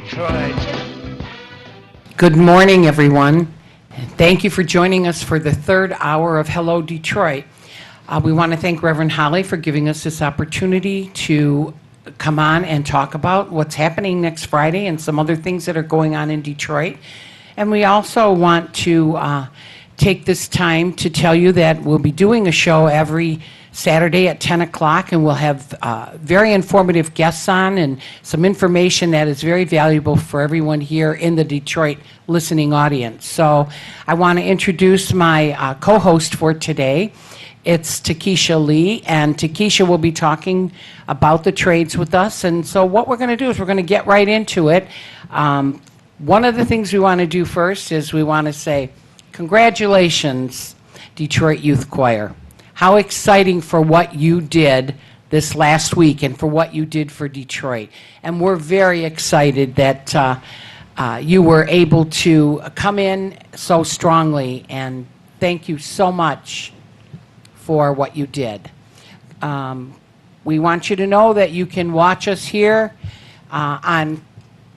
Detroit. Good morning, everyone. Thank you for joining us for the third hour of Hello Detroit. We want to thank Rev Holley for giving us this opportunity to come on and talk about what's happening next Friday and some other things that are going on in Detroit. And we also want to take this time to tell you that we'll be doing a show every Saturday at 10 o'clock, and we'll have very informative guests on and some information that is very valuable for everyone here in the Detroit listening audience. So I want to introduce my co-host for today. It's Takesha Lee, and Takesha will be talking about the trades with us. And so what we're going to do is we're going to get right into it. One of the things we want to do first is we want to say, congratulations, Detroit Youth Choir. How exciting for what you did this last week and for what you did for Detroit. And we're very excited that you were able to come in so strongly, and thank you so much for what you did. We want you to know that you can watch us here on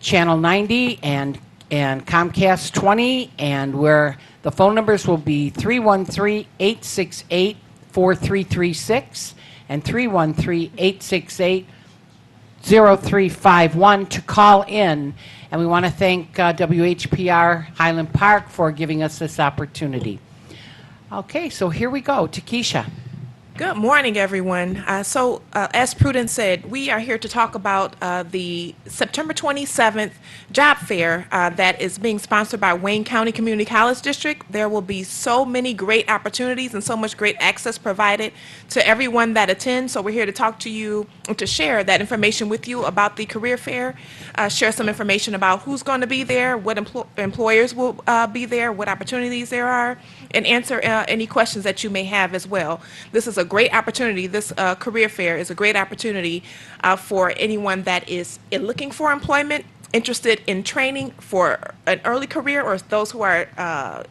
Channel 90 and Comcast 20, and where the phone numbers will be 313-868-4336 and 313-868-0351 to call in. And we want to thank WHPR Highland Park for giving us this opportunity. Okay, so here we go. Takesha. Good morning, everyone. As Prudence said, we are here to talk about the September 27th job fair that is being sponsored by Wayne County Community College District. There will be so many great opportunities and so much great access provided to everyone that attends. So we're here to talk to you, to share that information with you about the career fair, share some information about who's going to be there, what employers will be there, what opportunities there are, and answer any questions that you may have as well. This is a great opportunity. This career fair is a great opportunity for anyone that is looking for employment, interested in training for an early career, or those who are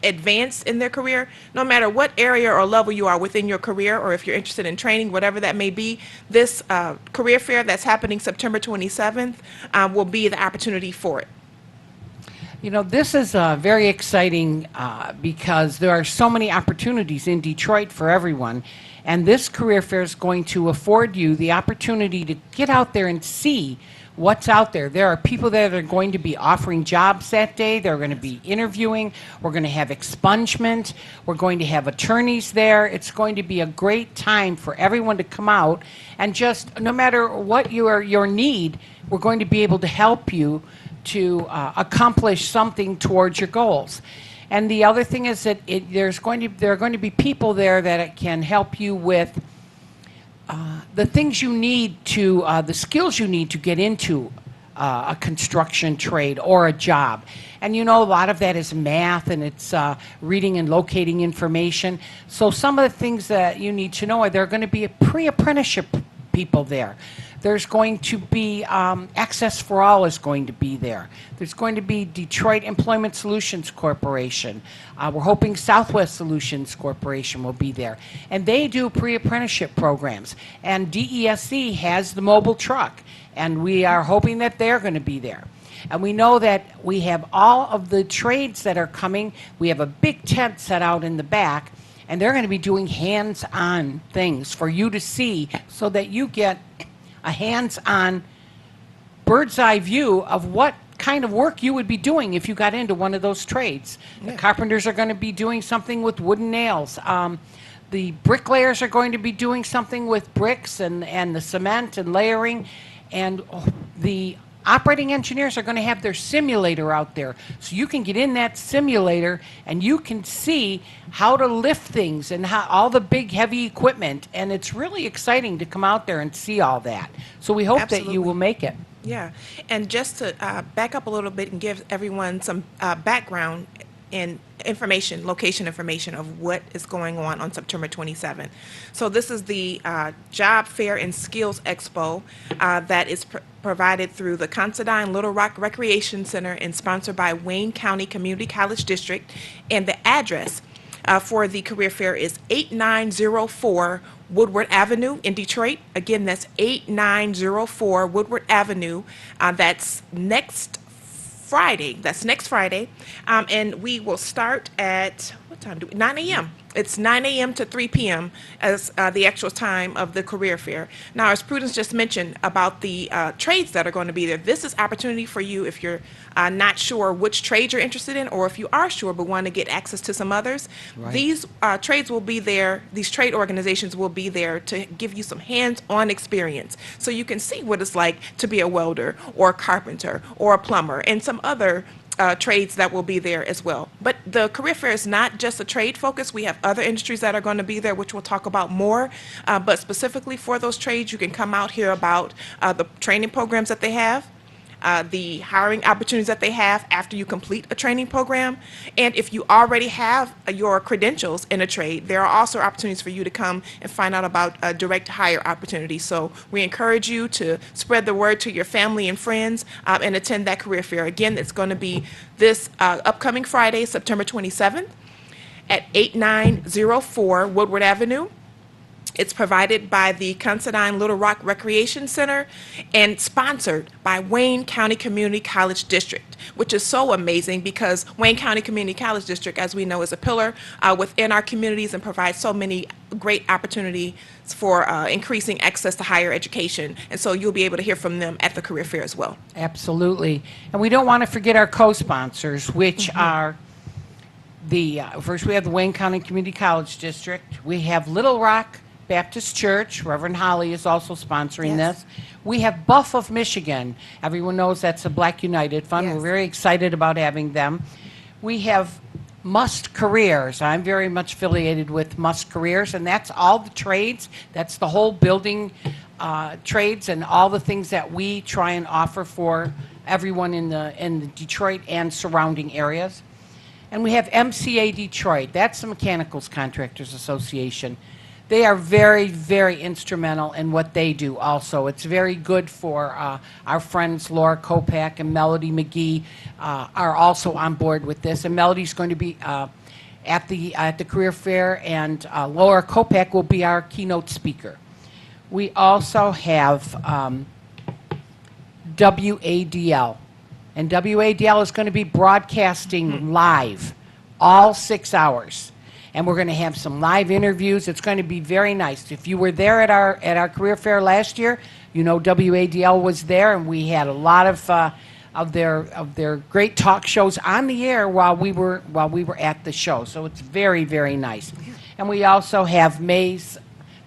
advanced in their career. No matter what area or level you are within your career, or if you're interested in training, whatever that may be, this career fair that's happening September 27th will be the opportunity for it. You know, this is very exciting because there are so many opportunities in Detroit for everyone. And this career fair is going to afford you the opportunity to get out there and see what's out there. There are people that are going to be offering jobs that day. They're going to be interviewing. We're going to have expungement. We're going to have attorneys there. It's going to be a great time for everyone to come out, and just no matter what your need, we're going to be able to help you to accomplish something towards your goals. And the other thing is that there are going to be people there that can help you with the things you need to, the skills you need to get into a construction trade or a job. And you know, a lot of that is math, and it's reading and locating information. So some of the things that you need to know are there are going to be pre-apprenticeship people there. There's going to be Access for All is going to be there. There's going to be Detroit Employment Solutions Corporation. We're hoping Southwest Solutions Corporation will be there. And they do pre-apprenticeship programs. And DESC has the mobile truck. And we are hoping that they're going to be there. And we know that we have all of the trades that are coming. We have a big tent set out in the back. And they're going to be doing hands-on things for you to see so that you get a hands-on bird's eye view of what kind of work you would be doing if you got into one of those trades. Yeah. The carpenters are going to be doing something with wooden nails. The bricklayers are going to be doing something with bricks and the cement and layering. And the operating engineers are going to have their simulator out there. So you can get in that simulator and you can see how to lift things and how all the big heavy equipment. And it's really exciting to come out there and see all that. So we hope Absolutely. That you will make it. Yeah. And just to back up a little bit and give everyone some background and information, location information of what is going on September 27th. So this is the Job Fair and Skills Expo that is provided through the Considine Little Rock Recreation Center and sponsored by Wayne County Community College District. And the address for the career fair is 8904 Woodward Avenue in Detroit. Again, that's 8904 Woodward Avenue. That's next Friday. That's next Friday. And we will start at, what time do we, 9 a.m. It's 9 a.m. to 3 p.m. as the actual time of the career fair. Now, as Prudence just mentioned about the trades that are going to be there, this is opportunity for you if you're not sure which trade you're interested in, or if you are sure but want to get access to some others. Right. These trades will be there, these trade organizations will be there to give you some hands-on experience so you can see what it's like to be a welder or a carpenter or a plumber and some other trades that will be there as well. But the career fair is not just a trade focus. We have other industries that are going to be there, which we'll talk about more. But specifically for those trades, you can come out here about the training programs that they have, the hiring opportunities that they have after you complete a training program. And if you already have your credentials in a trade, there are also opportunities for you to come and find out about direct hire opportunities. So we encourage you to spread the word to your family and friends and attend that career fair. Again, it's going to be this upcoming Friday, September 27th at 8904 Woodward Avenue. It's provided by the Considine Little Rock Recreation Center and sponsored by Wayne County Community College District, which is so amazing because Wayne County Community College District, as we know, is a pillar within our communities and provides so many great opportunities for increasing access to higher education. And so you'll be able to hear from them at the career fair as well. Absolutely. And we don't want to forget our co-sponsors, which are first we have the Wayne County Community College District. We have Little Rock Baptist Church. Reverend Holley is also sponsoring Yes. this. We have Buff of Michigan. Everyone knows that's a Black United Fund. Yes. We're very excited about having them. We have Must Careers. I'm very much affiliated with Must Careers, and that's all the trades. That's the whole building trades and all the things that we try and offer for everyone in the Detroit and surrounding areas. And we have MCA Detroit. That's the Mechanicals Contractors Association. They are very, very instrumental in what they do also. It's very good for our friends Laura Kopak and Melody McGee are also on board with this. And Melody's going to be at the career fair, and Laura Kopak will be our keynote speaker. We also have WADL. And WADL is going to be broadcasting live all 6 hours. And we're going to have some live interviews. It's going to be very nice. If you were there at our career fair last year, you know WADL was there, and we had a lot of their great talk shows on the air while we were at the show. So it's very, very nice. And we also have Mays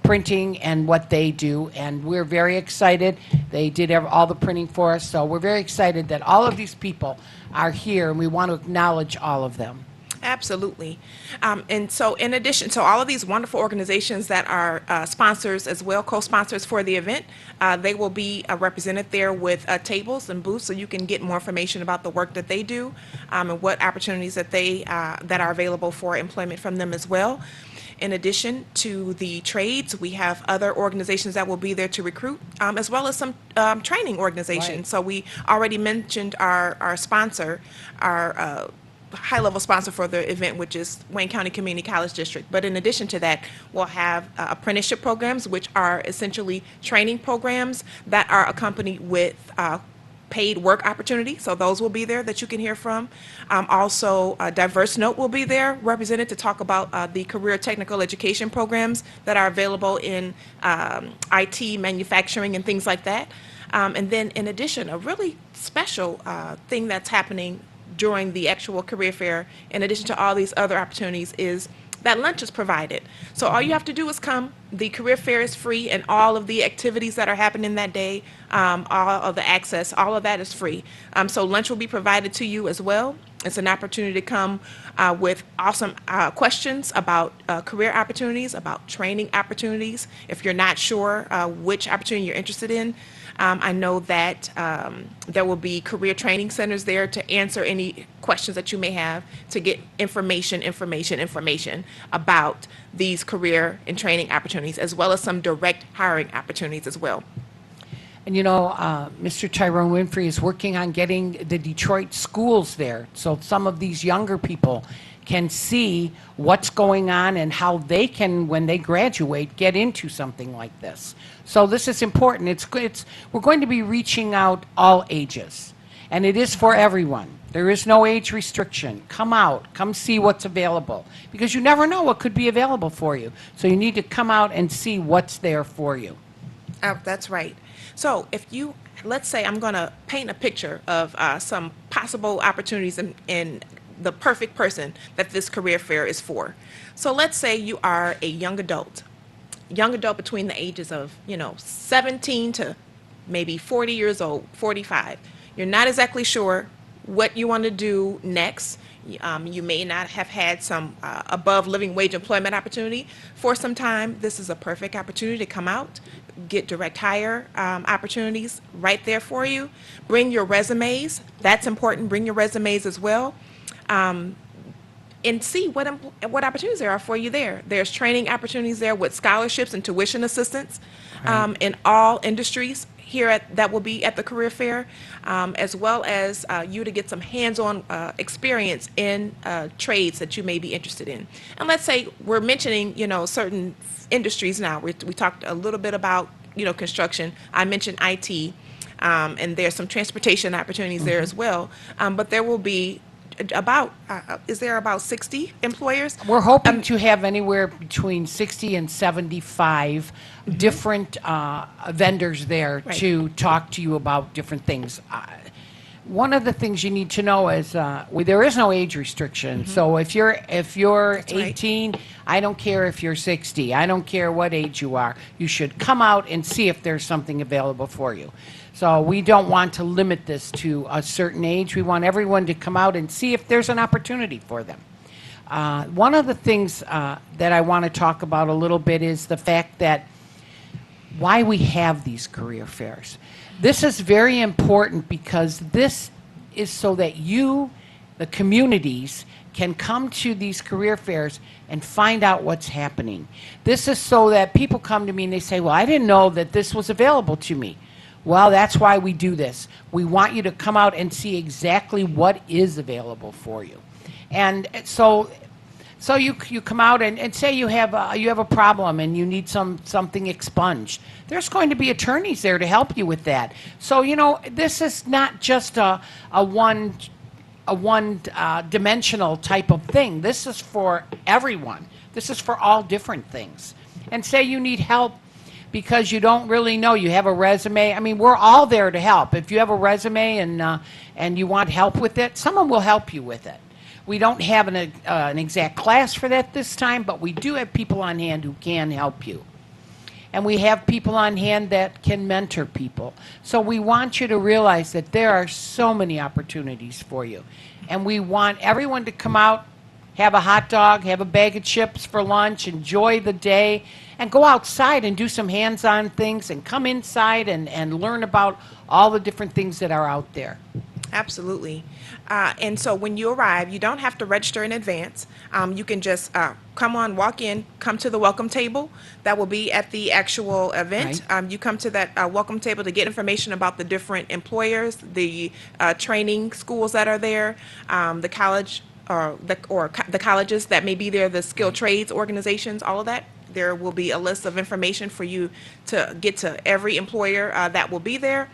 Printing and what they do, and we're very excited. They did all the printing for us, so we're very excited that all of these people are here, and we want to acknowledge all of them. Absolutely. And so in addition to all of these wonderful organizations that are sponsors as well, co-sponsors for the event, they will be represented there with tables and booths so you can get more information about the work that they do and what opportunities that that are available for employment from them as well. In addition to the trades, we have other organizations that will be there to recruit, as well as some training organizations. Right. So we already mentioned our sponsor, our high-level sponsor for the event, which is Wayne County Community College District. But in addition to that, we'll have apprenticeship programs, which are essentially training programs that are accompanied with paid work opportunity. So those will be there that you can hear from. Also, Diverse Note will be there represented to talk about the career technical education programs that are available in IT, manufacturing, and things like that. And then in addition, a really special thing that's happening during the actual career fair, in addition to all these other opportunities, is that lunch is provided. So all you have to do is come. The career fair is free, and all of the activities that are happening that day, all of the access, all of that is free. So lunch will be provided to you as well. It's an opportunity to come with awesome questions about career opportunities, about training opportunities. If you're not sure which opportunity you're interested in, I know that there will be career training centers there to answer any questions that you may have, to get information about these career and training opportunities, as well as some direct hiring opportunities as well. And you know, Mr. Tyrone Winfrey is working on getting the Detroit schools there, so some of these younger people can see what's going on and how they can, when they graduate, get into something like this. So this is important. We're going to be reaching out all ages, and it is for everyone. There is no age restriction. Come out, come see what's available, because you never know what could be available for you. So you need to come out and see what's there for you. That's right. So if you, let's say I'm going to paint a picture of some possible opportunities in the perfect person that this career fair is for. So let's say you are a young adult between the ages of, 17 to maybe 40 years old, 45. You're not exactly sure what you want to do next. You may not have had some above living wage employment opportunity for some time. This is a perfect opportunity to come out, get direct hire opportunities right there for you. Bring your resumes. That's important. Bring your resumes as well. And see what opportunities there are for you there. There's training opportunities there with scholarships and tuition assistance in all industries here that will be at the career fair, as well as you to get some hands-on experience in trades that you may be interested in. And let's say we're mentioning, certain industries now. We talked a little bit about, construction. I mentioned IT, and there's some transportation opportunities there as well. But there will be is there about 60 employers? We're hoping to have anywhere between 60 and 75 different vendors there Right. to talk to you about different things. One of the things you need to know is there is no age restriction. So if you're That's right. 18, I don't care if you're 60. I don't care what age you are. You should come out and see if there's something available for you. So we don't want to limit this to a certain age. We want everyone to come out and see if there's an opportunity for them. One of the things that I want to talk about a little bit is the fact that why we have these career fairs. This is very important because this is so that you, the communities, can come to these career fairs and find out what's happening. This is so that people come to me and they say, well, I didn't know that this was available to me. Well, that's why we do this. We want you to come out and see exactly what is available for you. And so you come out and say you have a problem and you need something expunged. There's going to be attorneys there to help you with that. So this is not just a one dimensional type of thing. This is for everyone. This is for all different things. And say you need help because you don't really know. You have a resume. I mean, we're all there to help. If you have a resume and you want help with it, someone will help you with it. We don't have an exact class for that this time, but we do have people on hand who can help you. And we have people on hand that can mentor people. So we want you to realize that there are so many opportunities for you. And we want everyone to come out, have a hot dog, have a bag of chips for lunch, enjoy the day, and go outside and do some hands-on things and come inside and learn about all the different things that are out there. Absolutely. And so when you arrive, you don't have to register in advance. You can just walk in, come to the welcome table that will be at the actual event. Right. You come to that welcome table to get information about the different employers, the training schools that are there, the college or the colleges that may be there, the skilled trades organizations, all of that. There will be a list of information for you to get to every employer that will be there.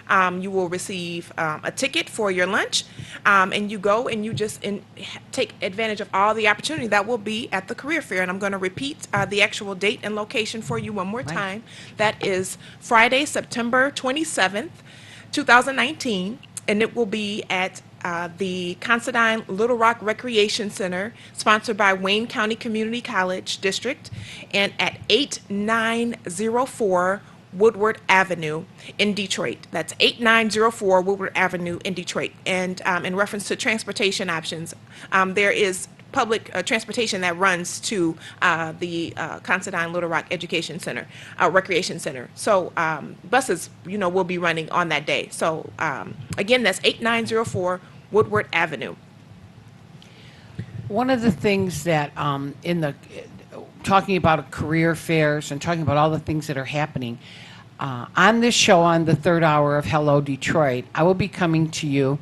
You will receive a ticket for your lunch, and you go and you just take advantage of all the opportunity that will be at the career fair. And I'm going to repeat the actual date and location for you one more time. That is Friday, September 27th, 2019, and it will be at the Considine Little Rock Recreation Center, sponsored by Wayne County Community College District, and at 8904 Woodward Avenue in Detroit. That's 8904 Woodward Avenue in Detroit. And in reference to transportation options, there is public transportation that runs to the Considine Little Rock Education Center, Recreation Center. So buses, will be running on that day. So again, that's 8904 Woodward Avenue. One of the things that talking about career fairs and talking about all the things that are happening, on this show on the third hour of Hello Detroit, I will be coming to you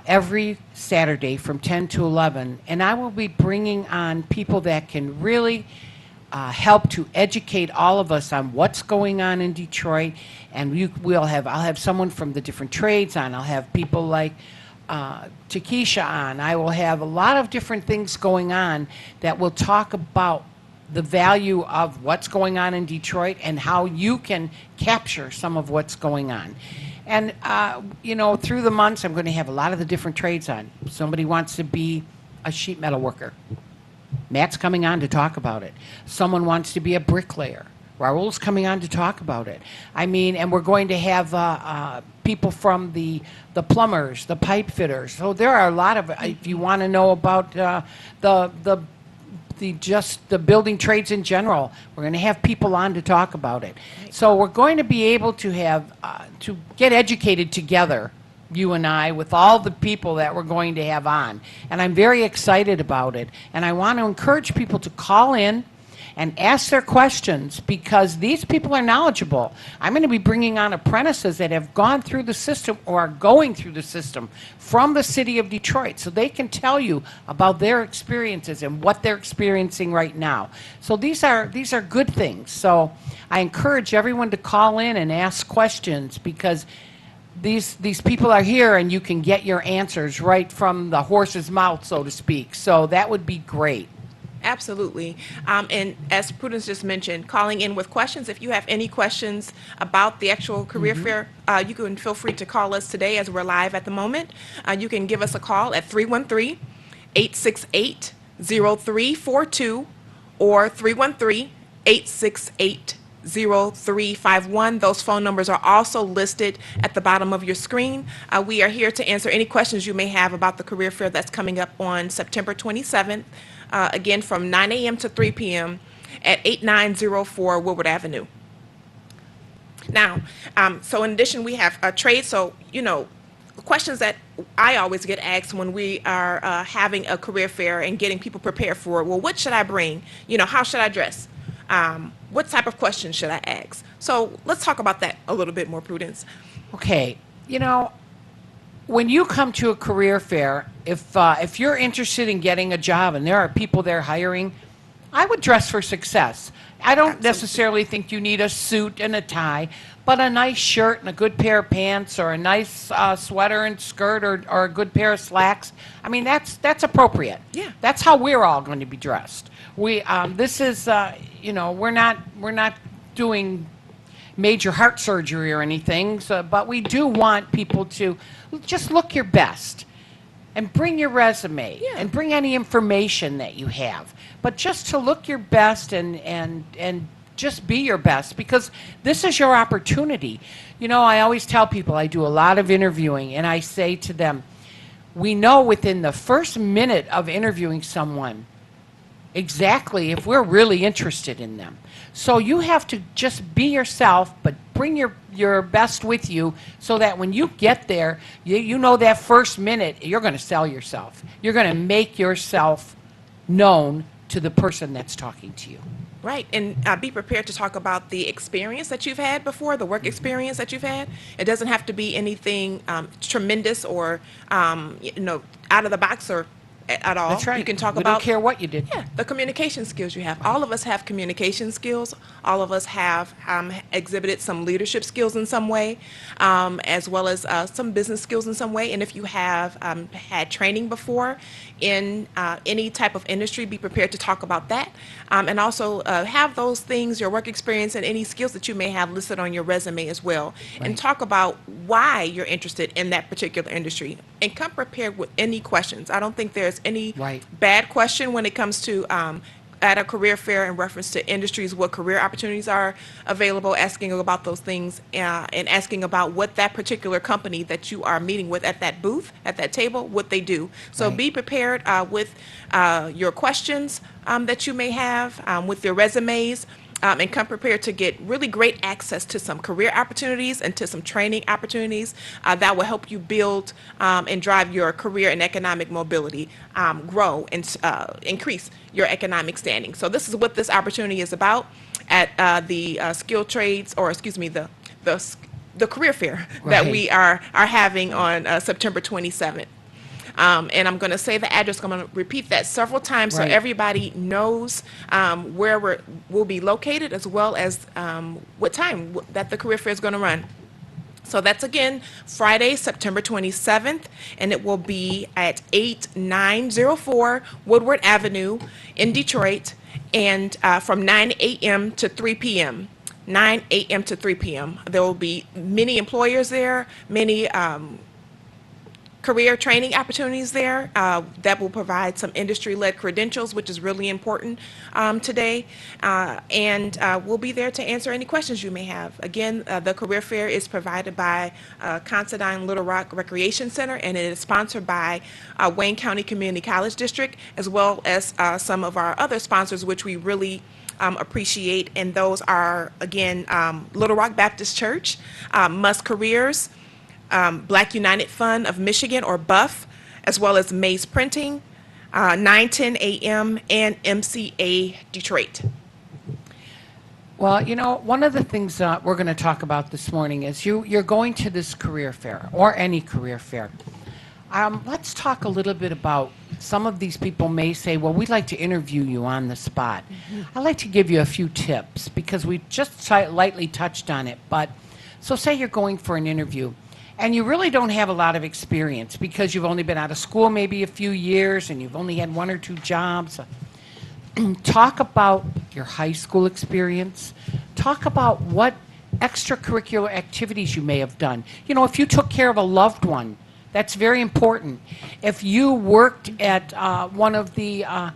every Saturday from 10 to 11, and I will be bringing on people that can really help to educate all of us on what's going on in Detroit. And I'll have someone from the different trades on. I'll have people like Takesha on. I will have a lot of different things going on that will talk about the value of what's going on in Detroit and how you can capture some of what's going on. And, through the months, I'm going to have a lot of the different trades on. Somebody wants to be a sheet metal worker. Matt's coming on to talk about it. Someone wants to be a bricklayer. Raul's coming on to talk about it. And we're going to have people from the plumbers, the pipe fitters. So there are a lot of, if you want to know about the building trades in general, we're going to have people on to talk about it. So we're going to be able to have, to get educated together, you and I, with all the people that we're going to have on. And I'm very excited about it. And I want to encourage people to call in and ask their questions, because these people are knowledgeable. I'm going to be bringing on apprentices that have gone through the system or are going through the system from the city of Detroit, so they can tell you about their experiences and what they're experiencing right now. So these are good things. So I encourage everyone to call in and ask questions, because these people are here and you can get your answers right from the horse's mouth, so to speak. So that would be great. Absolutely. And as Prudence just mentioned, calling in with questions. If you have any questions about the actual career fair, you can feel free to call us today as we're live at the moment. You can give us a call at 313-868-0342 or 313-868-0351. Those phone numbers are also listed at the bottom of your screen. We are here to answer any questions you may have about the career fair that's coming up on September 27th. Again, from 9 a.m. to 3 p.m. at 8904 Woodward Avenue. Now, so in addition, we have a trade. So, questions that I always get asked when we are having a career fair and getting people prepared for it. Well, what should I bring? How should I dress? What type of questions should I ask? So let's talk about that a little bit more, Prudence. Okay. When you come to a career fair, if you're interested in getting a job and there are people there hiring, I would dress for success. I don't necessarily think you need a suit and a tie, but a nice shirt and a good pair of pants, or a nice sweater and skirt, or a good pair of slacks. That's appropriate. Yeah. That's how we're all going to be dressed. This is, we're not doing major heart surgery or anything, but we do want people to just look your best and bring your resume and bring any information that you have, but just to look your best and just be your best, because this is your opportunity. I always tell people, I do a lot of interviewing, and I say to them, we know within the first minute of interviewing someone exactly if we're really interested in them. So you have to just be yourself, but bring your best with you, so that when you get there, that first minute, you're going to sell yourself. You're going to make yourself known to the person that's talking to you. Right, and be prepared to talk about the experience that you've had before, the work experience that you've had. It doesn't have to be anything tremendous or, out of the box or at all. That's right. You can talk we about. don't care what you did. Yeah, the communication skills you have. All of us have communication skills. All of us have exhibited some leadership skills in some way, as well as some business skills in some way. And if you have had training before in any type of industry, be prepared to talk about that. And also have those things, your work experience and any skills that you may have listed on your resume as well. Right. And talk about why you're interested in that particular industry. And come prepared with any questions. I don't think there's any bad question when it comes to at a career fair in reference to industries, what career opportunities are available, asking about those things, and asking about what that particular company that you are meeting with at that booth, at that table, what they do. So be prepared with your questions that you may have, with your resumes. And come prepared to get really great access to some career opportunities and to some training opportunities that will help you build and drive your career and economic mobility, grow and increase your economic standing. So this is what this opportunity is about at the skilled trades, or excuse me, the career fair that we are having on September 27th. And I'm going to say the address. I'm going to repeat that several times so everybody knows where we'll be located, as well as what time that the career fair is going to run. So that's again Friday, September 27th, and it will be at 8904 Woodward Avenue in Detroit, and from 9 a.m. to 3 p.m. 9 a.m. to 3 p.m. There will be many employers there, many career training opportunities there that will provide some industry-led credentials, which is really important today. And we'll be there to answer any questions you may have. Again, the career fair is provided by Considine Little Rock Recreation Center, and it is sponsored by Wayne County Community College District, as well as some of our other sponsors, which we really appreciate. And those are, again, Little Rock Baptist Church, Musk Careers, Black United Fund of Michigan, or BUF, as well as Mays Printing, 9:10 a.m., and MCA Detroit. Well, you know, one of the things we're going to talk about this morning is you're going to this career fair, or any career fair. Let's talk a little bit about, some of these people may say, well, we'd like to interview you on the spot. I'd like to give you a few tips, because we just lightly touched on it. But so say you're going for an interview, and you really don't have a lot of experience because you've only been out of school maybe a few years and you've only had 1 or 2 jobs. Talk about your high school experience. Talk about what extracurricular activities you may have done. You know, if you took care of a loved one, that's very important. If you worked at one of the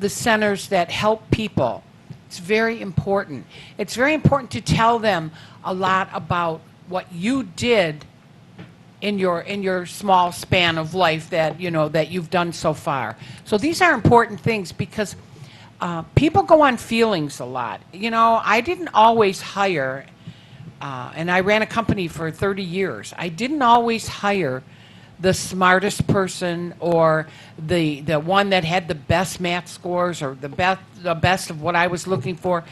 centers that help people, it's very important. It's very important to tell them a lot about what you did in your small span of life that that you've done so far. So these are important things, because people go on feelings a lot. You know, I didn't always hire, and I ran a company for 30 years. I didn't always hire the smartest person, or the one that had the best math scores, or the best of what I was looking for.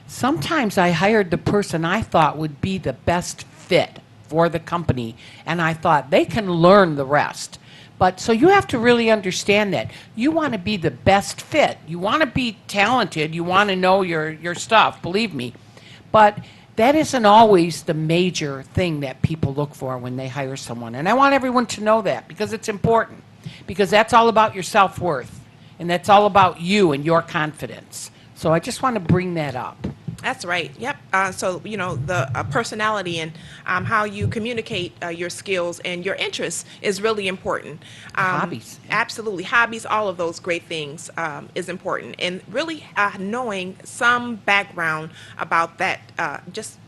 Sometimes I hired the person I thought would be the best fit for the company, and I thought they can learn the rest. But so you have to really understand that you want to be the best fit. You want to be talented. You want to know your stuff, believe me. But that isn't always the major thing that people look for when they hire someone. And I want everyone to know that, because it's important, because that's all about your self-worth, and that's all about you and your confidence. So I just want to bring that up. That's right. Yep. So, you know, the personality and how you communicate your skills and your interests is really important. Hobbies. Absolutely. Hobbies, all of those great things is important. And really knowing some background about that, just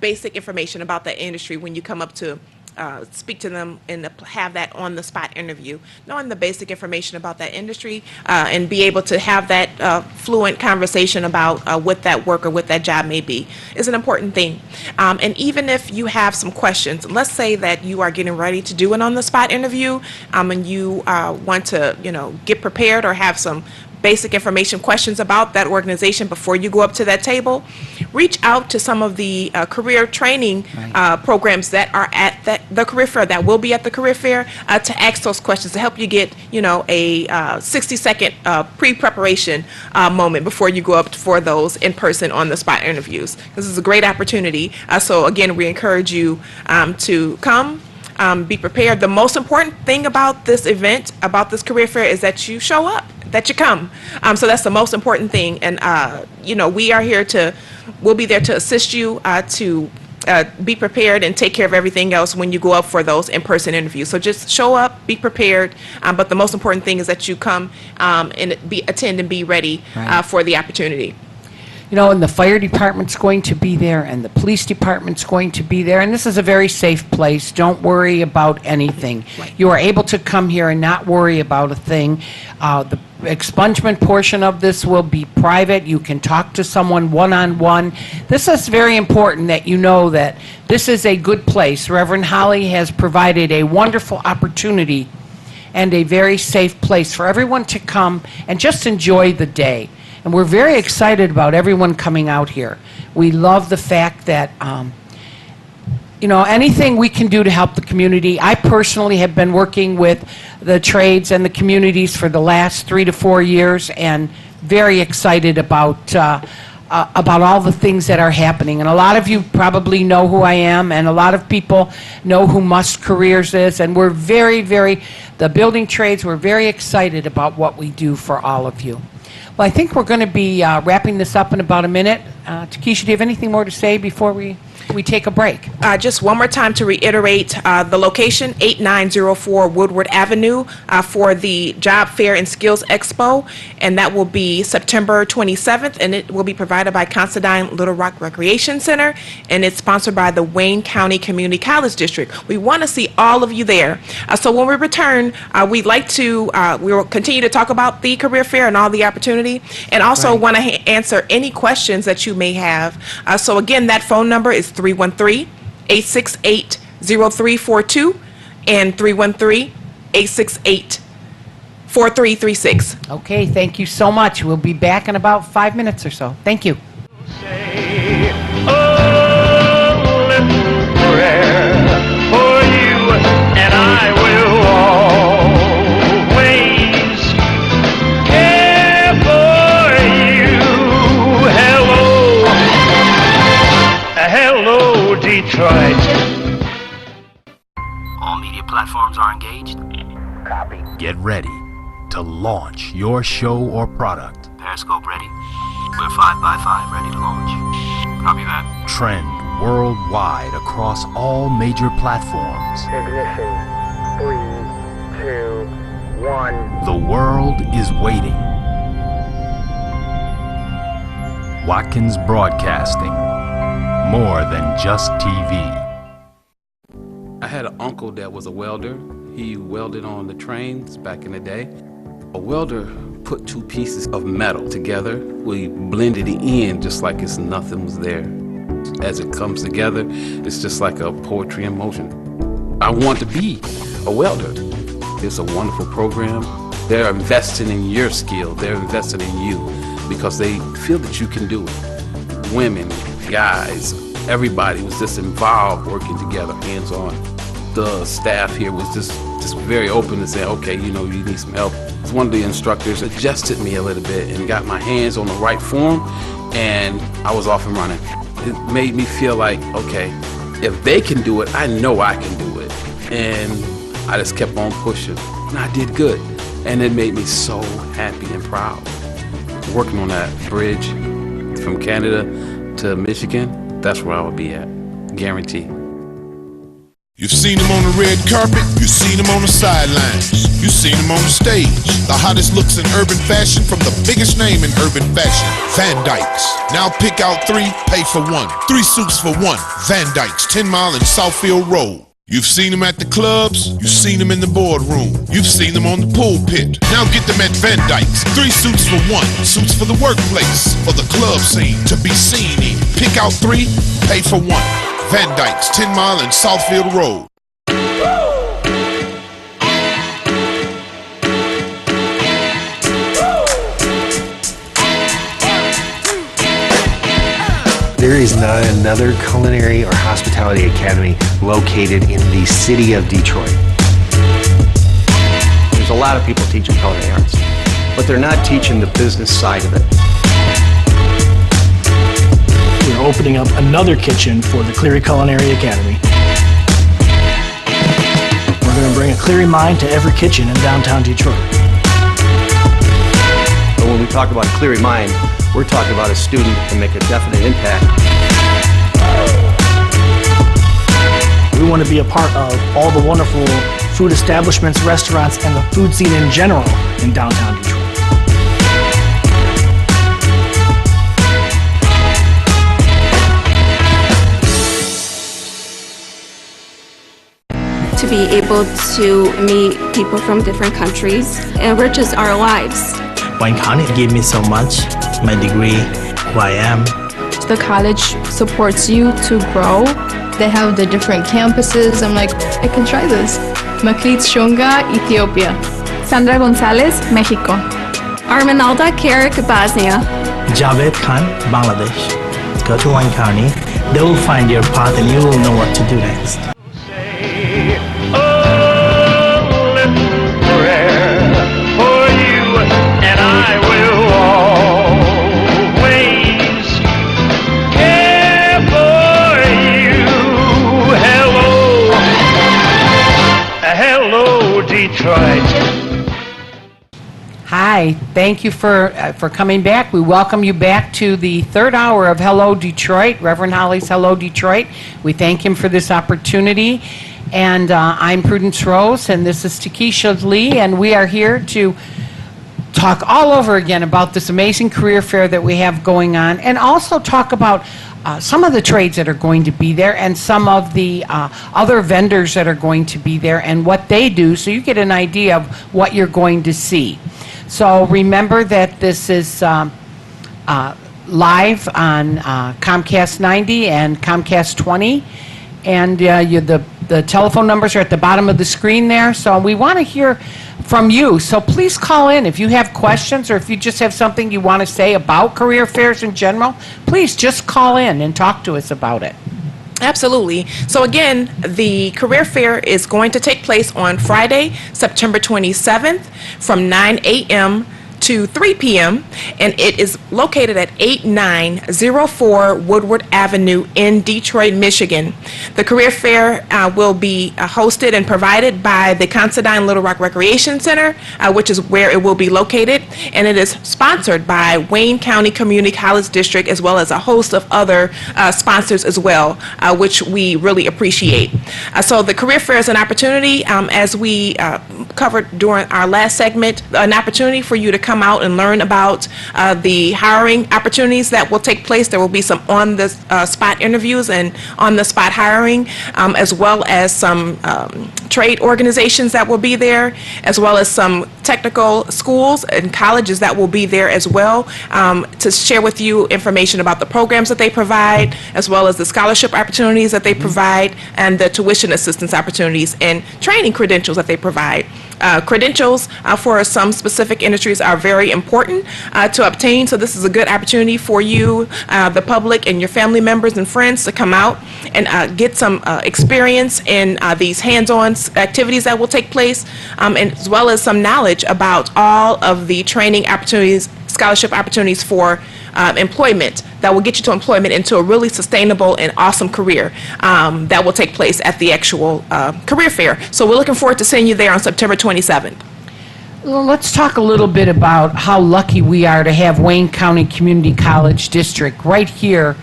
basic information about that industry when you come up to speak to them and have that on-the-spot interview, knowing the basic information about that industry and be able to have that fluent conversation about what that work or what that job may be is an important thing. And even if you have some questions, let's say that you are getting ready to do an on-the-spot interview and you want to, get prepared or have some basic information questions about that organization before you go up to that table, reach out to some of the career training programs that are at the career fair, that will be at the career fair, to ask those questions, to help you get, a 60-second pre-preparation moment before you go up for those in-person on-the-spot interviews. This is a great opportunity. So again, we encourage you to come. Be prepared. The most important thing about this event, about this career fair, is that you show up, that you come. So that's the most important thing. And, we'll be there to assist you to be prepared and take care of everything else when you go up for those in-person interviews. So just show up, be prepared. But the most important thing is that you come and attend and be ready for the opportunity. And the fire department's going to be there, and the police department's going to be there, and this is a very safe place. Don't worry about anything. Right. You are able to come here and not worry about a thing. The expungement portion of this will be private. You can talk to someone one-on-one. This is very important that you know that this is a good place. Reverend Holley has provided a wonderful opportunity and a very safe place for everyone to come and just enjoy the day. And we're very excited about everyone coming out here. We love the fact that, anything we can do to help the community. I personally have been working with the trades and the communities for the last 3 to 4 years, and very excited about about all the things that are happening. And a lot of you probably know who I am, and a lot of people know who Must Careers is, and we're the building trades, we're very excited about what we do for all of you. Well, I think we're going to be wrapping this up in about a minute. Takesha, do you have anything more to say before we take a break? Just one more time to reiterate the location, 8904 Woodward Avenue for the Job Fair and Skills Expo, and that will be September 27th, and it will be provided by Considine Little Rock Recreation Center, and it's sponsored by the Wayne County Community College District. We want to see all of you there. So when we return, we will continue to talk about the career fair and all the opportunity, and also want to answer any questions that you may have. So again, that phone number is 313-868-0342 and 313-868-4336. Okay, thank you so much. We'll be back in about 5 minutes or so. Thank you. Say a little prayer for you, and I will always care for you. Hello, Detroit. All media platforms are engaged. Copy. Get ready to launch your show or product. Periscope ready. We're 5x5 ready to launch. Copy that. Trend worldwide across all major platforms. Ignition. 3, 2, 1. The world is waiting. Watkins Broadcasting. More than just TV. I had an uncle that was a welder. He welded on the trains back in the day. A welder put two pieces of metal together. We blended it in just like it's nothing was there. As it comes together, it's just like a poetry in motion. I want to be a welder. It's a wonderful program. They're investing in your skill. They're investing in you because they feel that you can do it. Women, guys, everybody was just involved working together, hands-on. The staff here was just very open to say, okay, you need some help. One of the instructors adjusted me a little bit and got my hands on the right form, and I was off and running. It made me feel like, okay, if they can do it, I know I can do it. And I just kept on pushing, and I did good. And it made me so happy and proud. Working on that bridge from Canada to Michigan, that's where I would be at, guaranteed. You've seen him on the red carpet, you've seen him on the sidelines, you've seen him on the stage. The hottest looks in urban fashion from the biggest name in urban fashion, Van Dykes. Now pick out 3, pay for 1. 3 suits for 1, Van Dykes, 10 Mile and Southfield Road. You've seen him at the clubs, you've seen him in the boardroom, you've seen him on the pulpit. Now get them at Van Dykes. 3 suits for 1, suits for the workplace, for the club scene, to be seen in. Pick out 3, pay for 1. Van Dykes, 10 Mile and Southfield Road. There is not another culinary or hospitality academy located in the city of Detroit. There's a lot of people teaching culinary arts, but they're not teaching the business side of it. We're opening up another kitchen for the Cleary Culinary Academy. We're going to bring a Cleary mind to every kitchen in downtown Detroit. But when we talk about a Cleary mind, we're talking about a student that can make a definite impact. We want to be a part of all the wonderful food establishments, restaurants, and the food scene in general in downtown Detroit. To be able to meet people from different countries enriches our lives. Wayne County gave me so much, my degree, who I am. The college supports you to grow. They have the different campuses. I'm like, I can try this. Maklit Shunga, Ethiopia. Sandra Gonzalez, Mexico. Arminalda Carrick, Bosnia. Javed Khan, Bangladesh. Go to Wayne County. They will find your path and you will know what to do next. Say a little prayer for you, and I will always Detroit. Hi, thank you for coming back. We welcome you back to the third hour of Hello Detroit, Reverend Holley's Hello Detroit. We thank him for this opportunity. And I'm Prudence Rose, and this is Takesha Lee, and we are here to talk all over again about this amazing career fair that we have going on, and also talk about some of the trades that are going to be there and some of the other vendors that are going to be there and what they do, so you get an idea of what you're going to see. So remember that this is live on Comcast 90 and Comcast 20, and the telephone numbers are at the bottom of the screen there. So we want to hear from you. So please call in if you have questions or if you just have something you want to say about career fairs in general. Please just call in and talk to us about it. Absolutely. So again, the career fair is going to take place on Friday, September 27th from 9 a.m. to 3 p.m. and it is located at 8904 Woodward Avenue in Detroit, Michigan. The career fair will be hosted and provided by the Considine Little Rock Recreation Center, which is where it will be located, and it is sponsored by Wayne County Community College District as well as a host of other sponsors as well, which we really appreciate. So the career fair is an opportunity, as we covered during our last segment, an opportunity for you to come out and learn about the hiring opportunities that will take place. There will be some on-the-spot interviews and on-the-spot hiring, as well as some trade organizations that will be there, as well as some technical schools and colleges that will be there as well, to share with you information about the programs that they provide, as well as the scholarship opportunities that they provide, and the tuition assistance opportunities and training credentials that they provide. Credentials for some specific industries are very important to obtain, so this is a good opportunity for you, the public, and your family members and friends to come out and get some experience in these hands-on activities that will take place, and as well as some knowledge about all of the training opportunities, scholarship opportunities for employment that will get you to employment into a really sustainable and awesome career that will take place at the actual career fair. So we're looking forward to seeing you there on September 27th. Well, let's talk a little bit about how lucky we are to have Wayne County Community College District right here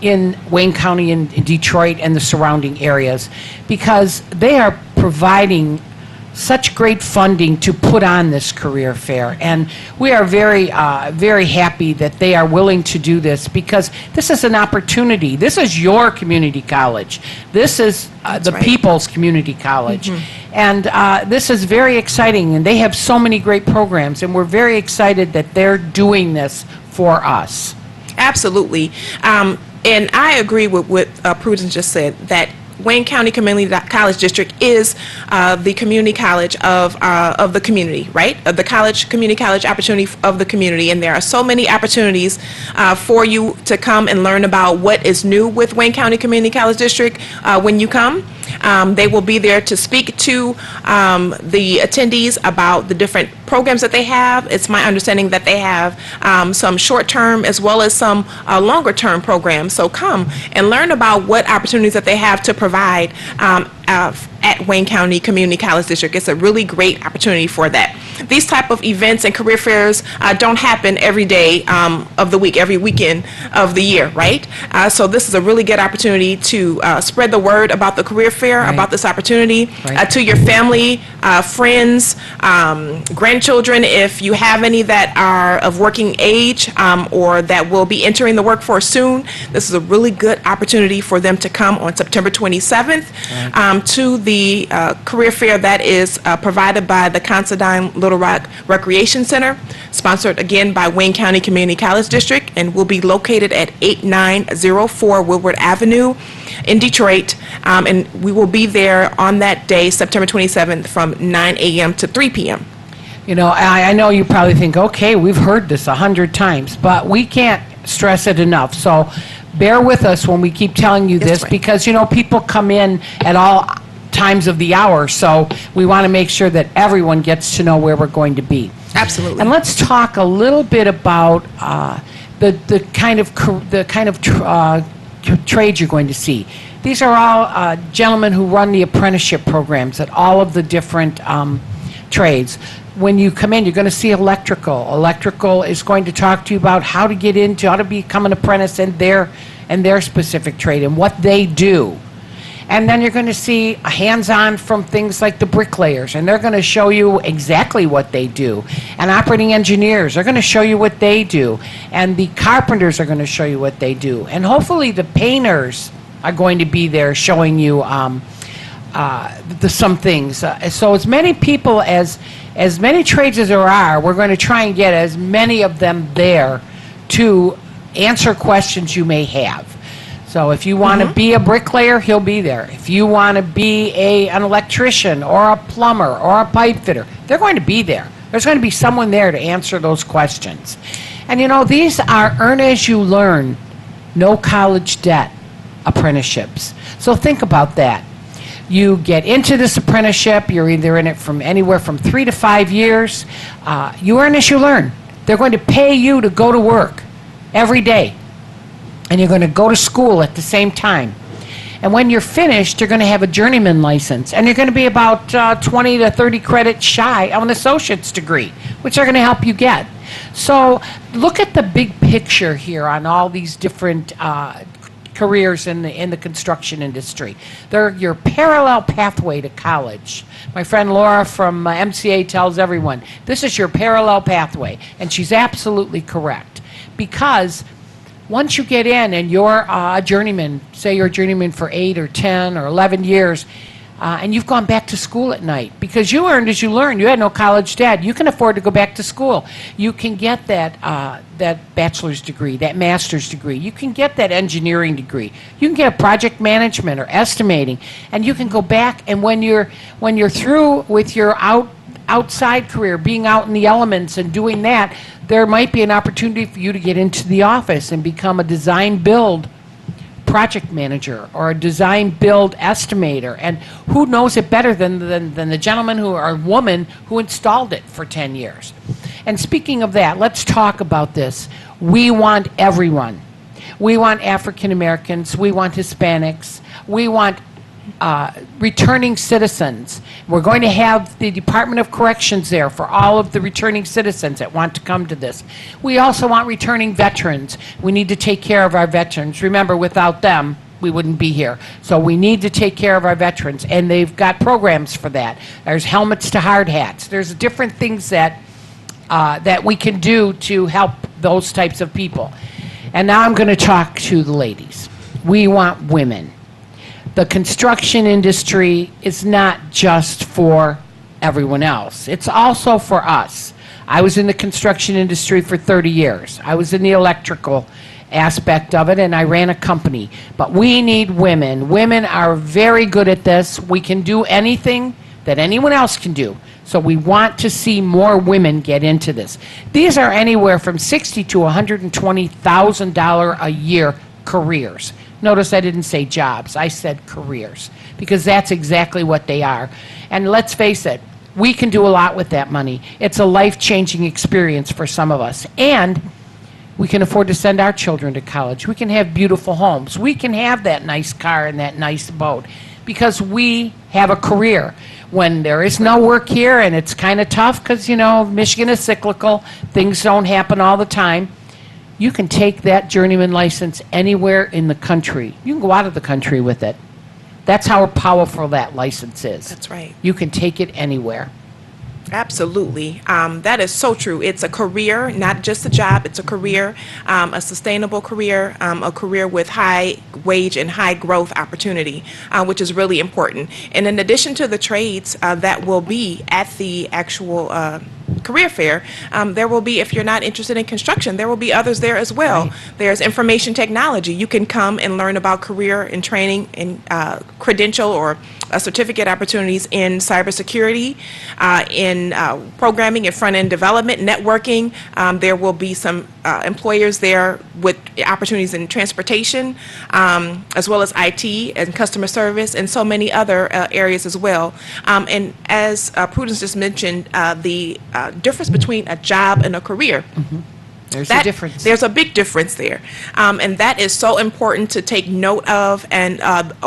in Wayne County and Detroit and the surrounding areas, because they are providing such great funding to put on this career fair, and we are very happy that they are willing to do this, because this is an opportunity. This is your community college. This is the people's community college, and this is very exciting, and they have so many great programs, and we're very excited that they're doing this for us. Absolutely, and I agree with what Prudence just said, that Wayne County Community College District is the community college of the community, right? The community college opportunity of the community, and there are so many opportunities for you to come and learn about what is new with Wayne County Community College District when you come. They will be there to speak to the attendees about the different programs that they have. It's my understanding that they have some short-term as well as some longer-term programs. So come and learn about what opportunities that they have to provide at Wayne County Community College District. It's a really great opportunity for that. These type of events and career fairs don't happen every day of the week, every weekend of the year, right? So this is a really good opportunity to spread the word about the career fair, about this opportunity to your family, friends, grandchildren, if you have any that are of working age or that will be entering the workforce soon. This is a really good opportunity for them to come on September 27th to the career fair that is provided by the Considine Little Rock Recreation Center, sponsored again by Wayne County Community College District, and will be located at 8904 Woodward Avenue in Detroit, and we will be there on that day, September 27th, from 9 a.m. to 3 p.m. You know, I know you probably think, okay, we've heard this 100 times, but we can't stress it enough. So bear with us when we keep telling you this, because, you know, people come in at all times of the hour, so we want to make sure that everyone gets to know where we're going to be. Absolutely. And let's talk a little bit about the kind of trade you're going to see. These are all gentlemen who run the apprenticeship programs at all of the different trades. When you come in, you're going to see electrical. Electrical is going to talk to you about how to become an apprentice in their specific trade and what they do. And then you're going to see hands-on from things like the bricklayers, and they're going to show you exactly what they do. And operating engineers are going to show you what they do. And the carpenters are going to show you what they do. And hopefully the painters are going to be there showing you some things. So as many people, as many trades as there are, we're going to try and get as many of them there to answer questions you may have. So if you want to be a bricklayer, he'll be there. If you want to be an electrician or a plumber or a pipe fitter, they're going to be there. There's going to be someone there to answer those questions. And you know, these are earn as you learn, no college debt apprenticeships. So think about that. You get into this apprenticeship, you're either in it from anywhere from 3 to 5 years. You earn as you learn. They're going to pay you to go to work every day. And you're going to go to school at the same time. And when you're finished, you're going to have a journeyman license. And you're going to be about 20 to 30 credits shy of an associate's degree, which are going to help you get. So look at the big picture here on all these different careers in the construction industry. They're your parallel pathway to college. My friend Laura from MCA tells everyone, this is your parallel pathway. And she's absolutely correct. Because once you get in and you're a journeyman, say you're a journeyman for 8 or 10 or 11 years, and you've gone back to school at night because you earned as you learned. You had no college debt. You can afford to go back to school. You can get that bachelor's degree, that master's degree. You can get that engineering degree. You can get a project management or estimating, and you can go back. And when you're through with your outside career, being out in the elements and doing that, there might be an opportunity for you to get into the office and become a design build project manager or a design build estimator. And who knows it better than the gentleman or woman who installed it for 10 years. And speaking of that, let's talk about this. We want everyone. We want African Americans. We want Hispanics. We want returning citizens. We're going to have the Department of Corrections there for all of the returning citizens that want to come to this. We also want returning veterans. We need to take care of our veterans. Remember, without them, we wouldn't be here. So we need to take care of our veterans, and they've got programs for that. There's helmets to hard hats. There's different things that we can do to help those types of people. And now I'm going to talk to the ladies. We want women. The construction industry is not just for everyone else. It's also for us. I was in the construction industry for 30 years. I was in the electrical aspect of it, and I ran a company. But we need women. Women are very good at this. We can do anything that anyone else can do. So we want to see more women get into this. These are anywhere from $60,000 to $120,000 a year careers. Notice I didn't say jobs, I said careers, because that's exactly what they are. And let's face it, we can do a lot with that money. It's a life-changing experience for some of us. And we can afford to send our children to college. We can have beautiful homes. We can have that nice car and that nice boat because we have a career. When there is no work here and it's kind of tough because, you know, Michigan is cyclical, things don't happen all the time, you can take that journeyman license anywhere in the country. You can go out of the country with it. That's how powerful that license is. That's right. You can take it anywhere. Absolutely. That is so true. It's a career, not just a job. It's a career, a sustainable career, a career with high wage and high growth opportunity, which is really important. And in addition to the trades that will be at the actual career fair, there will be, if you're not interested in construction, there will be others there as well. Right. There's information technology. You can come and learn about career and training and credential or certificate opportunities in cybersecurity, in programming and front-end development, networking. There will be some employers there with opportunities in transportation, as well as IT and customer service, and so many other areas as well. And as Prudence just mentioned, the difference between a job and a career. Mm-hmm. There's a difference. There's a big difference there. And that is so important to take note of, and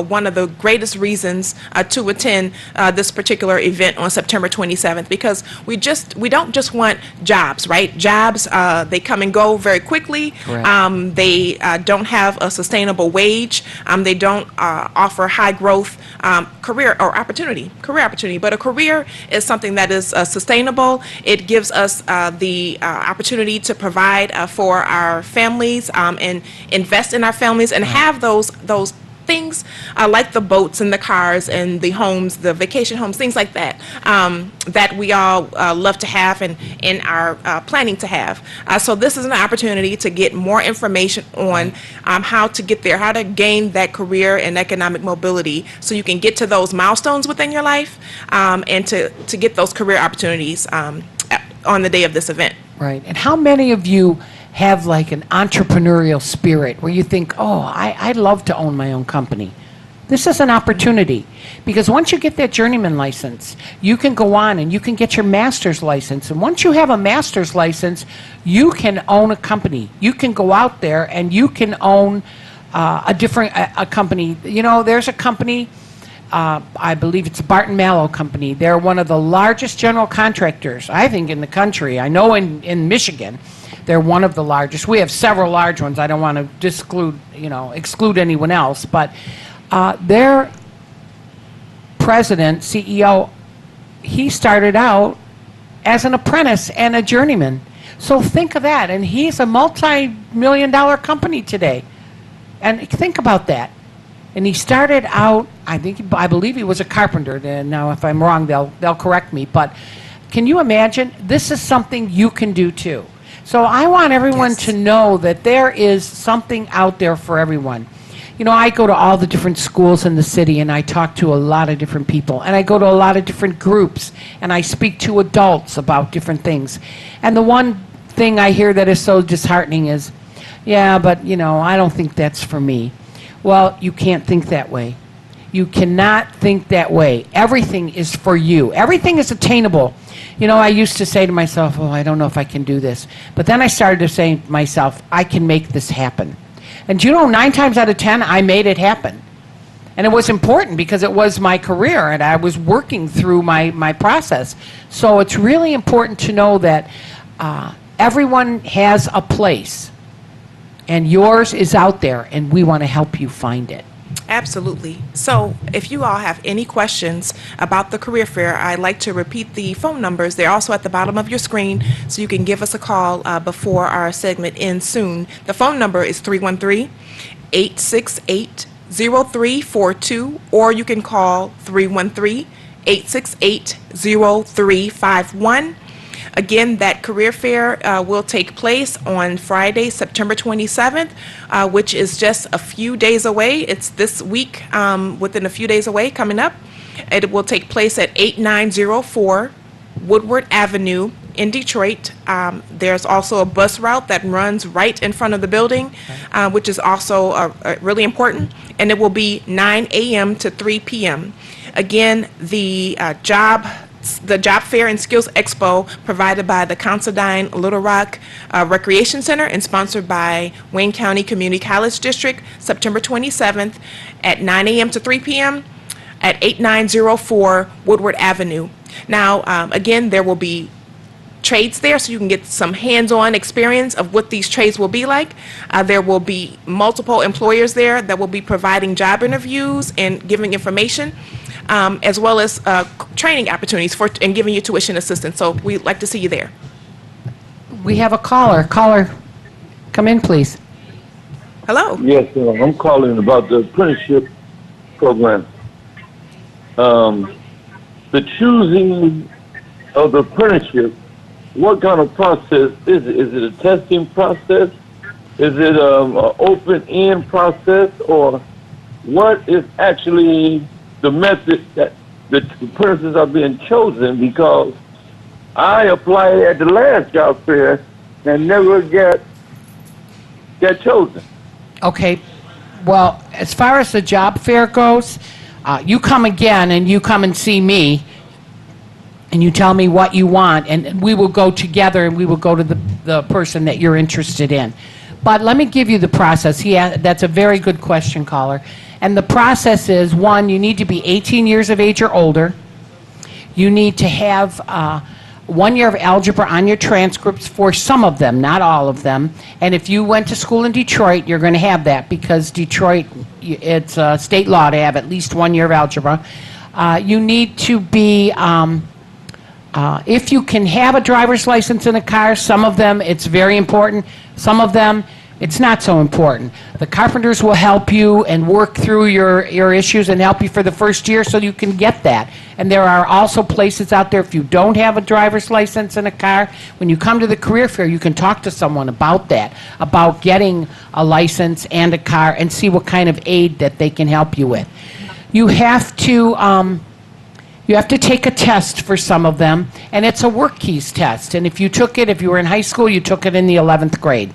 one of the greatest reasons to attend this particular event on September 27th, because we don't just want jobs, right? Jobs, they come and go very quickly. They don't have a sustainable wage. They don't offer high growth career opportunity. But a career is something that is sustainable. It gives us the opportunity to provide for our families and invest in our families and have those things like the boats and the cars and the homes, the vacation homes, things like that, that we all love to have and are planning to have. So this is an opportunity to get more information on how to get there, how to gain that career and economic mobility so you can get to those milestones within your life and to get those career opportunities on the day of this event. Right. And how many of you have like an entrepreneurial spirit where you think, oh, I'd love to own my own company? This is an opportunity, because once you get that journeyman license, you can go on and you can get your master's license. And once you have a master's license, you can own a company. You can go out there and you can own a company. You know, there's a company, I believe it's Barton Mallow Company. They're one of the largest general contractors, I think, in the country. I know in Michigan, they're one of the largest. We have several large ones. I don't want to exclude anyone else, but their president, CEO, he started out as an apprentice and a journeyman. So think of that, and he's a multi-million-dollar company today. And think about that. And he started out, I believe he was a carpenter. And now, if I'm wrong, they'll correct me. But can you imagine? This is something you can do too. So I want everyone to know that there is something out there for everyone. You know, I go to all the different schools in the city, and I talk to a lot of different people. And I go to a lot of different groups, and I speak to adults about different things. And the one thing I hear that is so disheartening is, yeah, but, I don't think that's for me. Well, you can't think that way. You cannot think that way. Everything is for you. Everything is attainable. I used to say to myself, oh, I don't know if I can do this. But then I started to say to myself, I can make this happen. And 9 times out of 10, I made it happen. And it was important because it was my career and I was working through my process. So it's really important to know that everyone has a place. And yours is out there, and we want to help you find it. Absolutely. So if you all have any questions about the career fair, I'd like to repeat the phone numbers. They're also at the bottom of your screen, so you can give us a call before our segment ends soon. The phone number is 313-868-0342, or you can call 313-868-0351. Again, that career fair will take place on Friday, September 27th, which is just a few days away. It's this week, within a few days away, coming up. It will take place at 8904 Woodward Avenue in Detroit. There's also a bus route that runs right in front of the building, which is also really important, and it will be 9 a.m. to 3 p.m. Again, the job fair and skills expo provided by the Considine Little Rock Recreation Center and sponsored by Wayne County Community College District, September 27th at 9 a.m. to 3 p.m. at 8904 Woodward Avenue. Now, again, there will be trades there, so you can get some hands-on experience of what these trades will be like. There will be multiple employers there that will be providing job interviews and giving information, as well as training opportunities and giving you tuition assistance. So we'd like to see you there. We have a caller. Caller, come in, please. Hello. Yes, I'm calling about the apprenticeship program. The choosing of the apprenticeship, what kind of process is it? Is it a testing process? Is it an open-end process? Or what is actually the method that the apprentices are being chosen? Because I applied at the last job fair and never got chosen. Okay. Well, as far as the job fair goes, you come again and you come and see me and you tell me what you want, and we will go together and we will go to the the person that you're interested in. But let me give you the process. That's a very good question, caller. And the process is, one, you need to be 18 years of age or older. You need to have 1 year of algebra on your transcripts for some of them, not all of them. And if you went to school in Detroit, you're going to have that because Detroit, it's state law to have at least 1 year of algebra. You need to be, if you can have a driver's license in a car, some of them it's very important. Some of them it's not so important. The carpenters will help you and work through your issues and help you for the first year so you can get that. And there are also places out there, if you don't have a driver's license in a car, when you come to the career fair, you can talk to someone about that, about getting a license and a car and see what kind of aid that they can help you with. You have to take a test for some of them, and it's a work keys test. And if you took it, if you were in high school, you took it in the 11th grade.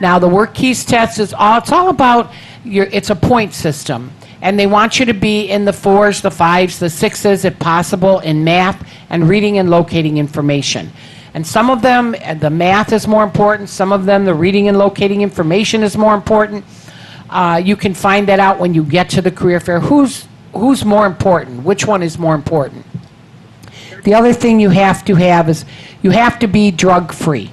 Now, the work keys test it's all about it's a point system. And they want you to be in the 4s, the 5s, the 6s, if possible, in math and reading and locating information. And some of them, the math is more important. Some of them, the reading and locating information is more important. You can find that out when you get to the career fair. Who's more important? Which one is more important? The other thing you have to have is you have to be drug-free.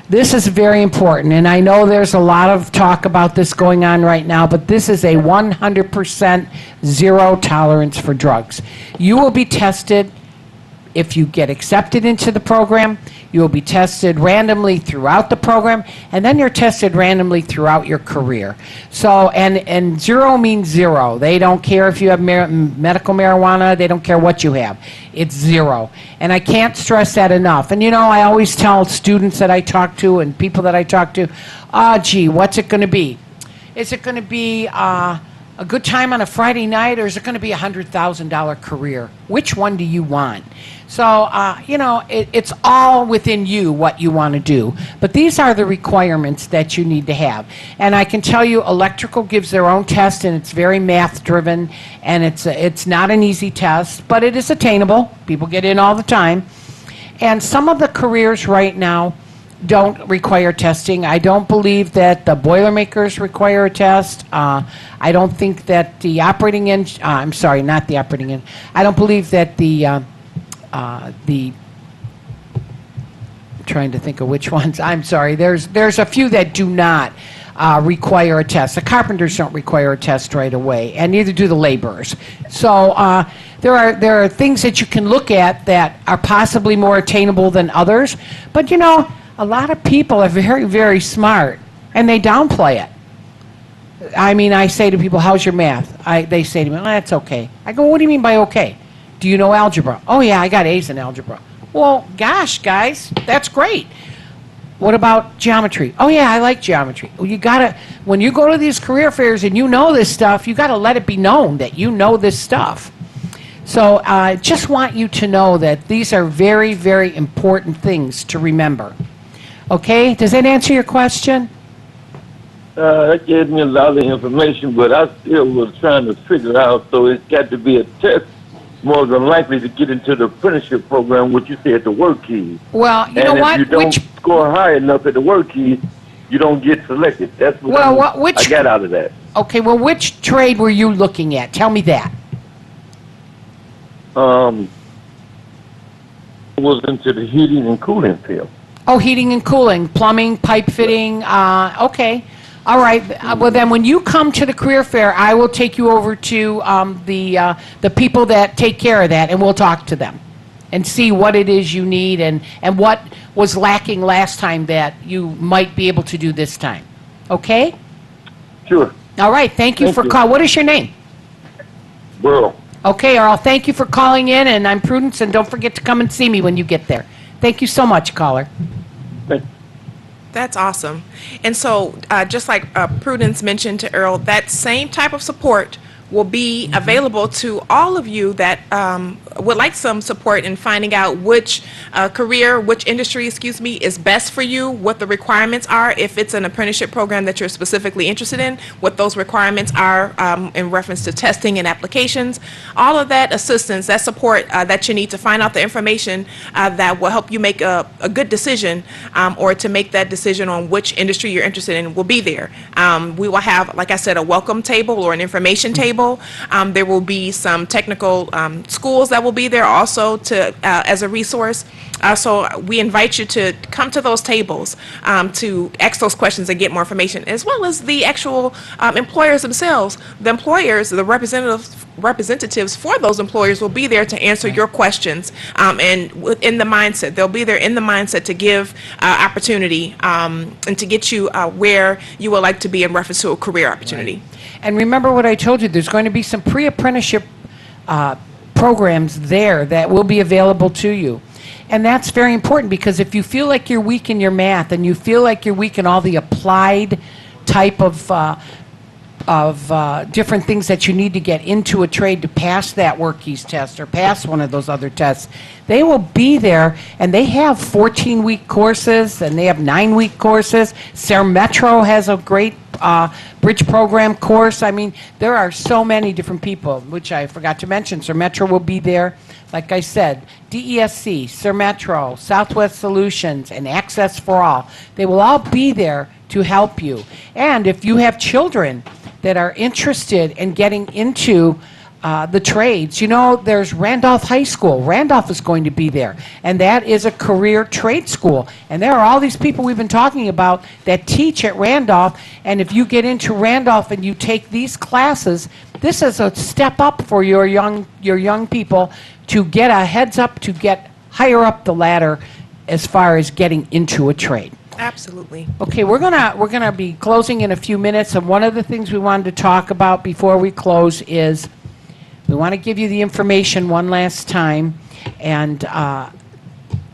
This is very important, and I know there's a lot of talk about this going on right now, but this is a 100% zero tolerance for drugs. You will be tested if you get accepted into the program. You will be tested randomly throughout the program, and then you're tested randomly throughout your career. So, and zero means zero. They don't care if you have medical marijuana. They don't care what you have. It's zero. And I can't stress that enough. And, you know, I always tell students that I talk to and people that I talk to, gee, what's it going to be? Is it going to be a good time on a Friday night, or is it going to be a $100,000 career? Which one do you want? So, you know, it's all within you what you want to do. But these are the requirements that you need to have. And I can tell you electrical gives their own test, and it's very math-driven, and it's not an easy test, but it is attainable. People get in all the time. And some of the careers right now don't require testing. I don't believe that the Boilermakers require a test. I don't think that the operating engine, I'm sorry, not the operating engine. I don't believe that I'm trying to think of which ones. I'm sorry. There's a few that do not require a test. The carpenters don't require a test right away, and neither do the laborers. So there are things that you can look at that are possibly more attainable than others. But you know, a lot of people are very, very smart, and they downplay it. I mean, I say to people, how's your math? They say to me, that's okay. I go, what do you mean by okay? Do you know algebra? Oh, yeah, I got A's in algebra. Well, gosh, guys, that's great. What about geometry? Oh, yeah, I like geometry. Well, you got to, when you go to these career fairs and you know this stuff, you got to let it be known that you know this stuff. So I just want you to know that these are very, very important things to remember. Okay? Does that answer your question? That gave me a lot of information, but I still was trying to figure out, so it's got to be a test more than likely to get into the apprenticeship program, what you said, the work keys. Well, you know what? And if you don't score high enough at the work keys, you don't get selected. That's what I got out of that. Okay, well, which trade were you looking at? Tell me that. Was into the heating and cooling field. Oh, heating and cooling, plumbing, pipe fitting. Okay. All right. Well, then when you come to the career fair, I will take you over to the people that take care of that, and we'll talk to them and see what it is you need and what was lacking last time that you might be able to do this time. Okay? Sure. All right. Thank you for calling. What is your name? Burl. Okay, Earl. Thank you for calling in, and I'm Prudence, and don't forget to come and see me when you get there. Thank you so much, caller. That's awesome. And so, just like Prudence mentioned to Earl, that same type of support will be available to all of you that would like some support in finding out which which industry, is best for you, what the requirements are, if it's an apprenticeship program that you're specifically interested in, what those requirements are in reference to testing and applications, all of that assistance, that support that you need to find out the information that will help you make a good decision or to make that decision on which industry you're interested in will be there. We will have, like I said, a welcome table or an information table. There will be some technical schools that will be there also to as a resource. So we invite you to come to those tables to ask those questions and get more information, as well as the actual employers themselves. The employers, the representatives for those employers will be there to answer your questions and within the mindset. They'll be there in the mindset to give opportunity and to get you where you would like to be in reference to a career opportunity. Right. And remember what I told you, there's going to be some pre-apprenticeship programs there that will be available to you. And that's very important, because if you feel like you're weak in your math and you feel like you're weak in all the applied type of different things that you need to get into a trade to pass that workies test or pass one of those other tests, they will be there, and they have 14-week courses and they have 9-week courses. Ser Metro has a great bridge program course. I mean, there are so many different people, which I forgot to mention. Ser Metro will be there. Like I said, DESC, Ser Metro, Southwest Solutions, and Access for All. They will all be there to help you. And if you have children that are interested in getting into the trades, you know, there's Randolph High School. Randolph is going to be there, and that is a career trade school. And there are all these people we've been talking about that teach at Randolph, and if you get into Randolph and you take these classes, this is a step up for your young people to get a heads up, to get higher up the ladder as far as getting into a trade. Absolutely. Okay, we're gonna be closing in a few minutes, and one of the things we wanted to talk about before we close is we want to give you the information one last time, and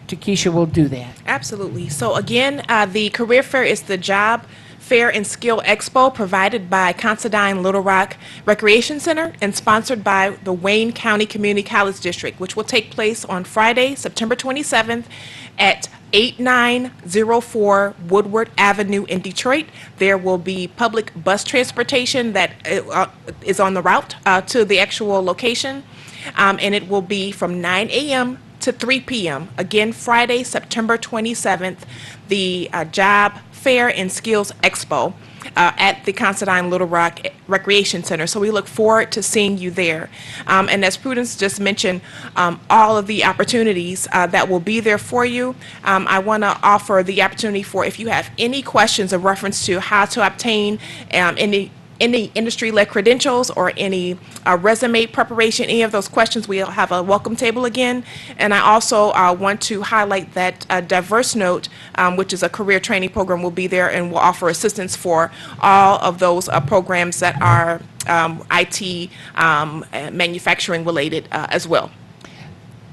Takesha will do that. Absolutely. So again, the career fair is the job fair and skill expo provided by Considine Little Rock Recreation Center and sponsored by the Wayne County Community College District, which will take place on Friday, September 27th at 8904 Woodward Avenue in Detroit. There will be public bus transportation that is on the route to the actual location, and it will be from 9 a.m. to 3 p.m. Again, Friday, September 27th, the Job Fair and Skills Expo at the Considine Little Rock Recreation Center. So we look forward to seeing you there. And as Prudence just mentioned, all of the opportunities that will be there for you, I want to offer the opportunity for, if you have any questions in reference to how to obtain any industry-led credentials or any resume preparation, any of those questions, we'll have a welcome table again. And I also want to highlight that Diverse Note, which is a career training program, will be there and will offer assistance for all of those programs that are IT manufacturing related as well.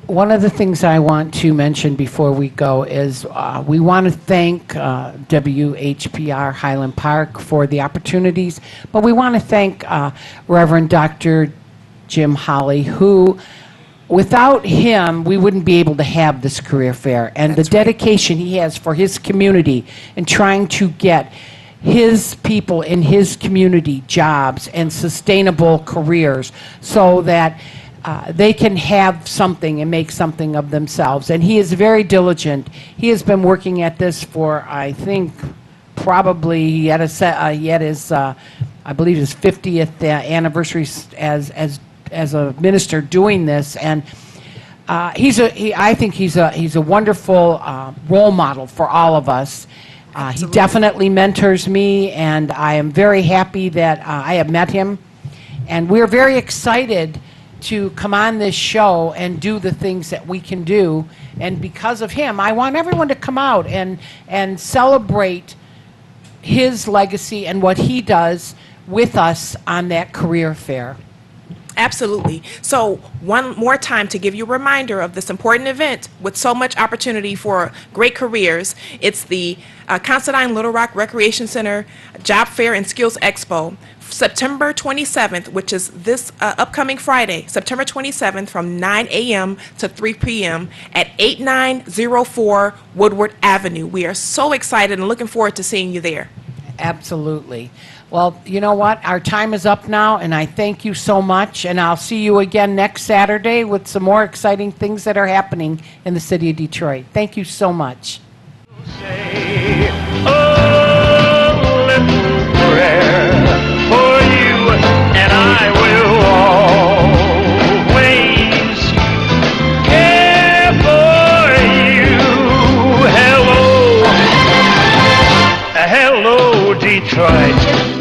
One of the things I want to mention before we go is we want to thank WHPR Highland Park for the opportunities, but we want to thank Reverend Dr. Jim Holley, who, without him, we wouldn't be able to have this career fair, and the dedication he has for his community and trying to get his people in his community jobs and sustainable careers so that they can have something and make something of themselves. And he is very diligent. He has been working at this for, I think, probably he had his, I believe, his 50th anniversary as a minister doing this. And I think he's a wonderful role model for all of us. He definitely mentors me, and I am very happy that I have met him. And we're very excited to come on this show and do the things that we can do. And because of him, I want everyone to come out and celebrate his legacy and what he does with us on that career fair. Absolutely. So one more time to give you a reminder of this important event with so much opportunity for great careers. It's the Considine Little Rock Recreation Center Job Fair and Skills Expo, September 27th, which is this upcoming Friday, September 27th from 9 a.m. to 3 p.m. at 8904 Woodward Avenue. We are so excited and looking forward to seeing you there. Absolutely. Well, you know what? Our time is up now, and I thank you so much. And I'll see you again next Saturday with some more exciting things that are happening in the city of Detroit. Thank you so much. Say a little prayer for you, and I will always care for you. Hello, hello, Detroit.